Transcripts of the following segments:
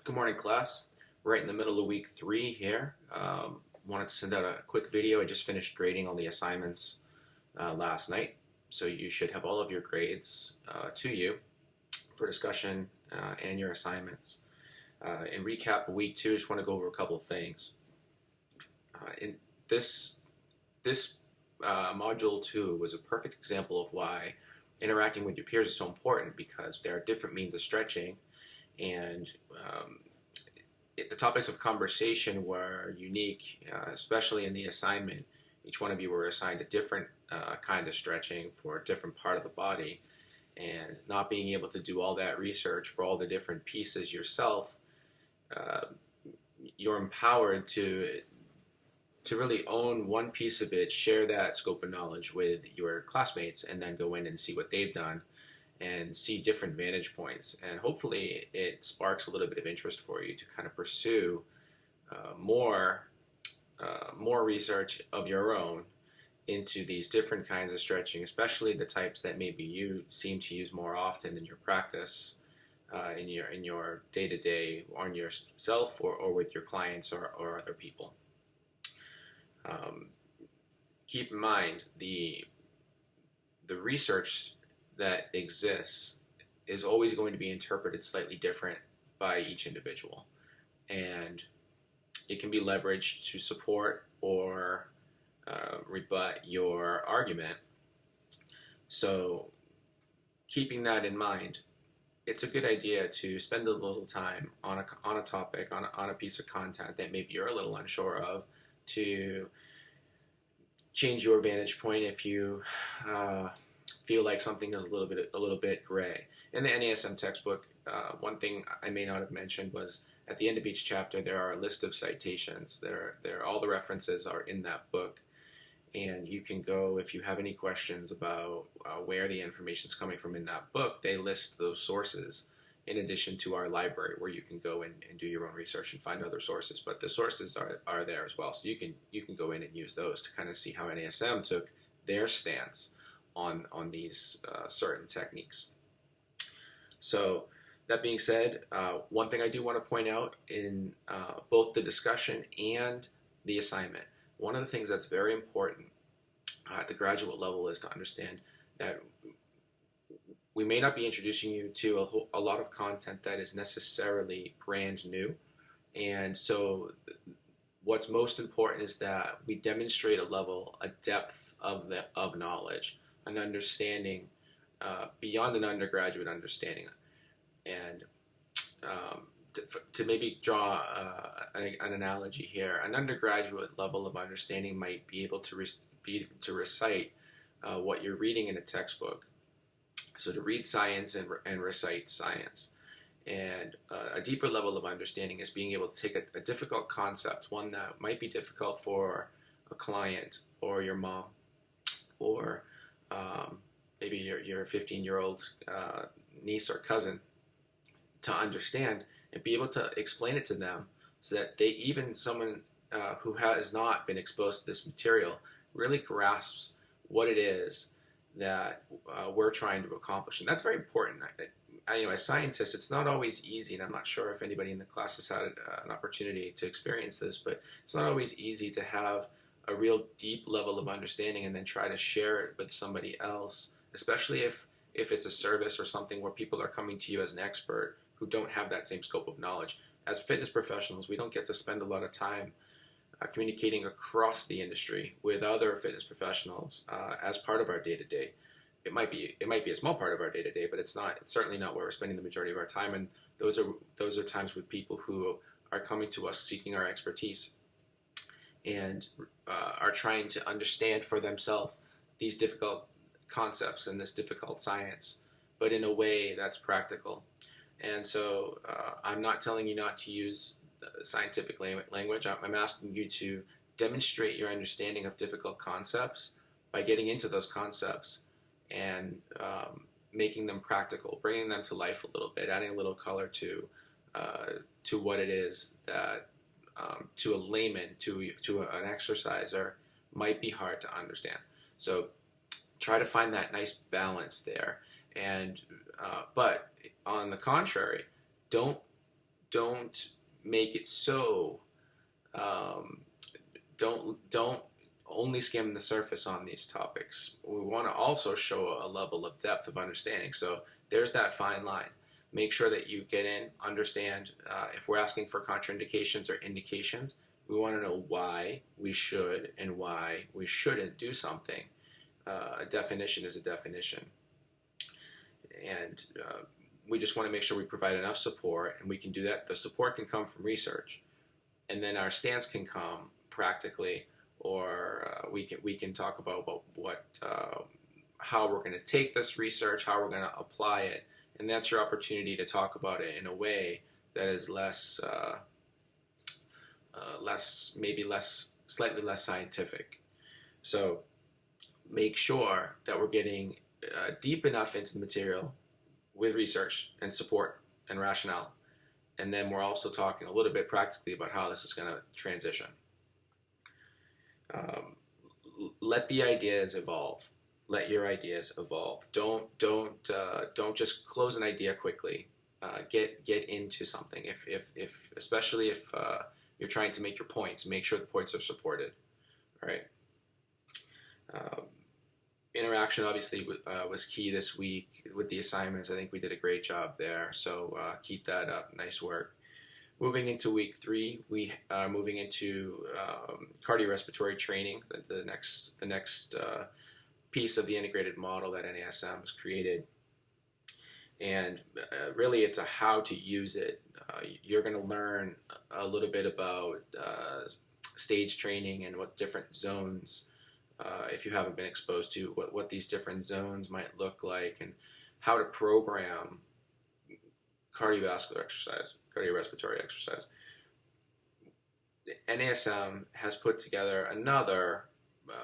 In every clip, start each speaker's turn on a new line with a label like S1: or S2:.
S1: Good morning, class. Right in the middle of week 3 here. Wanted to send out a quick video. I just finished grading all the assignments last night, so you should have all of your grades to you for discussion and your assignments. In recap of week 2, I just want to go over a couple of things. In this module 2 was a perfect example of why interacting with your peers is so important, because there are different means of stretching, and the topics of conversation were unique, especially in the assignment. Each one of you were assigned a different kind of stretching for a different part of the body, and not being able to do all that research for all the different pieces yourself, you're empowered to really own one piece of it, share that scope of knowledge with your classmates, and then go in and see what they've done and see different vantage points. And hopefully it sparks a little bit of interest for you to kind of pursue more research of your own into these different kinds of stretching, especially the types that maybe you seem to use more often in your practice, in your day-to-day, on yourself or with your clients or other people. Keep in mind the research that exists is always going to be interpreted slightly different by each individual, and it can be leveraged to support or rebut your argument. So keeping that in mind, it's a good idea to spend a little time on a topic, on a piece of content that maybe you're a little unsure of, to change your vantage point if you feel like something is a little bit gray. In the NASM textbook, one thing I may not have mentioned was at the end of each chapter there are a list of citations. All the references are in that book, and you can go, if you have any questions about where the information is coming from in that book, they list those sources in addition to our library, where you can go and do your own research and find other sources. But the sources are there as well, so you can go in and use those to kind of see how NASM took their stance on these certain techniques. So that being said, one thing I do want to point out in both the discussion and the assignment, one of the things that's very important at the graduate level is to understand that we may not be introducing you to a lot of content that is necessarily brand new. And so what's most important is that we demonstrate a depth of knowledge, an understanding beyond an undergraduate understanding. And to maybe draw an analogy here, an undergraduate level of understanding might be able to recite what you're reading in a textbook. So to read science and recite science. And a deeper level of understanding is being able to take a difficult concept, one that might be difficult for a client or your mom, or maybe your 15-year-old niece or cousin, to understand and be able to explain it to them, so that someone who has not been exposed to this material really grasps what it is that we're trying to accomplish. And that's very important. As scientists, it's not always easy, and I'm not sure if anybody in the class has had an opportunity to experience this, but it's not always easy to have a real deep level of understanding and then try to share it with somebody else, especially if it's a service or something where people are coming to you as an expert who don't have that same scope of knowledge. As fitness professionals, we don't get to spend a lot of time communicating across the industry with other fitness professionals as part of our day-to-day. It might be a small part of our day-to-day, but it's certainly not where we're spending the majority of our time. And those are times with people who are coming to us seeking our expertise and are trying to understand for themselves these difficult concepts and this difficult science, but in a way that's practical. And so I'm not telling you not to use scientific language. I'm asking you to demonstrate your understanding of difficult concepts by getting into those concepts and making them practical, bringing them to life a little bit, adding a little color to what it is that to a layman, to an exerciser, might be hard to understand. So try to find that nice balance there. And but on the contrary, don't don't make it so. Um, don't only skim the surface on these topics. We want to also show a level of depth of understanding. So there's that fine line. Make sure that you get in, understand if we're asking for contraindications or indications, we want to know why we should and why we shouldn't do something. A definition is a definition. And we just want to make sure we provide enough support, and we can do that. The support can come from research, and then our stance can come practically, or we can talk about what how we're going to take this research, how we're going to apply it, and that's your opportunity to talk about it in a way that is slightly less scientific. So make sure that we're getting deep enough into the material with research and support and rationale, and then we're also talking a little bit practically about how this is going to transition. Let the ideas evolve. Let your ideas evolve. Don't just close an idea quickly. Get into something. Especially if you're trying to make your points, make sure the points are supported. All right. Interaction obviously was key this week with the assignments. I think we did a great job there. So keep that up. Nice work. Moving into week 3, we are moving into cardiorespiratory training. The next piece of the integrated model that NASM has created, and really it's a how to use it. You're going to learn a little bit about stage training and what different zones, if you haven't been exposed to, what these different zones might look like, and how to program cardiovascular exercise, cardiorespiratory exercise. NASM has put together another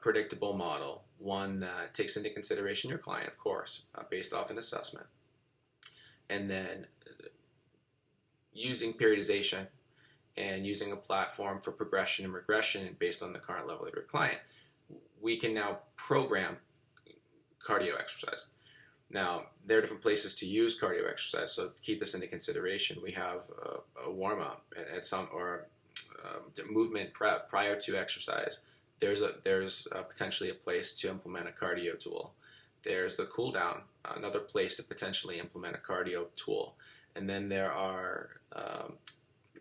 S1: predictable model, one that takes into consideration your client, of course, based off an assessment, and then using periodization and using a platform for progression and regression based on the current level of your client, we can now program cardio exercise. Now, there are different places to use cardio exercise, so keep this into consideration. We have a warm-up at some, or movement prep prior to exercise. There's potentially a place to implement a cardio tool. There's the cool down, another place to potentially implement a cardio tool. And then there are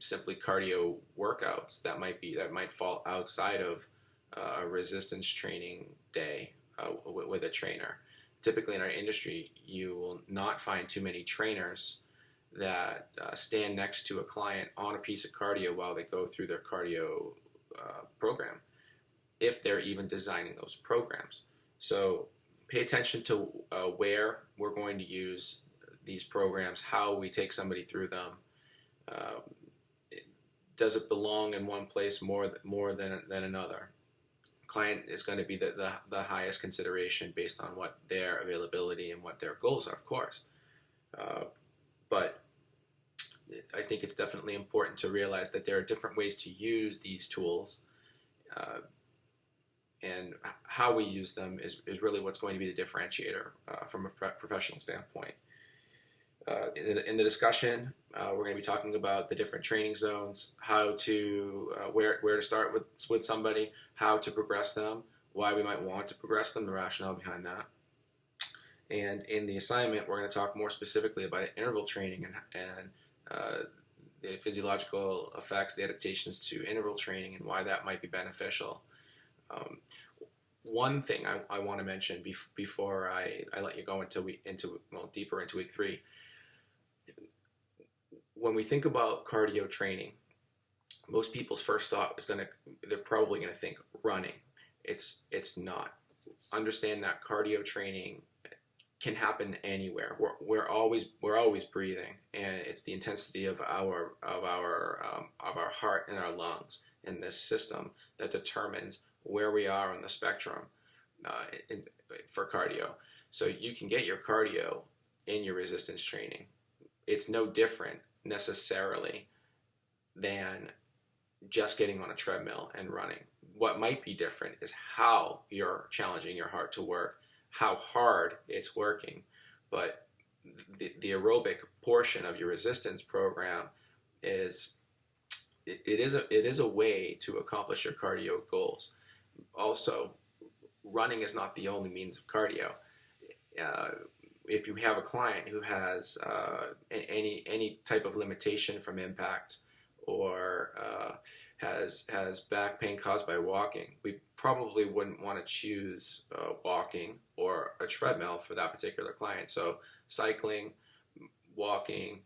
S1: simply cardio workouts that might fall outside of a resistance training day with a trainer. Typically in our industry, you will not find too many trainers that stand next to a client on a piece of cardio while they go through their cardio program, if they're even designing those programs. So pay attention to where we're going to use these programs, how we take somebody through them. Does it belong in one place more than another? Client is going to be the highest consideration based on what their availability and what their goals are, of course. But I think it's definitely important to realize that there are different ways to use these tools, and how we use them is really what's going to be the differentiator from a professional standpoint. In the discussion, we're going to be talking about the different training zones, how to where to start with somebody, how to progress them, why we might want to progress them, the rationale behind that. And in the assignment, we're going to talk more specifically about interval training and the physiological effects, the adaptations to interval training, and why that might be beneficial. One thing I want to mention before I let you go deeper into week 3. When we think about cardio training, most people's first thought is they're probably going to think running. It's not. Understand that cardio training can happen anywhere. We're always breathing, and it's the intensity of our heart and our lungs in this system that determines where we are on the spectrum for cardio. So you can get your cardio in your resistance training. It's no different necessarily than just getting on a treadmill and running. What might be different is how you're challenging your heart to work, how hard it's working. But the aerobic portion of your resistance program is it is a way to accomplish your cardio goals. Also, running is not the only means of cardio. Uh, if you have a client who has any type of limitation from impact, or has back pain caused by walking, we probably wouldn't want to choose walking or a treadmill for that particular client. So cycling, walking,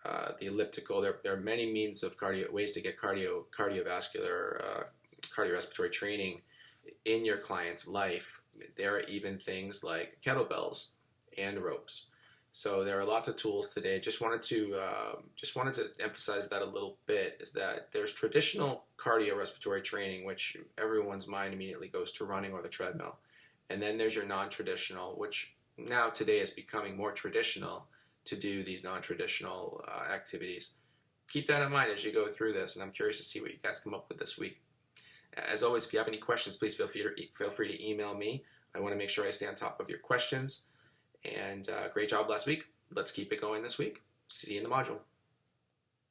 S1: the elliptical, there are many means of ways to get cardiovascular, cardiorespiratory training in your client's life. There are even things like kettlebells and ropes. So there are lots of tools today. Just wanted to emphasize that a little bit, is that there's traditional cardiorespiratory training, which everyone's mind immediately goes to running or the treadmill. And then there's your non-traditional, which now today is becoming more traditional to do these non-traditional activities. Keep that in mind as you go through this, and I'm curious to see what you guys come up with this week. As always, if you have any questions, please feel free to email me. I want to make sure I stay on top of your questions. And great job last week. Let's keep it going this week. See you in the module.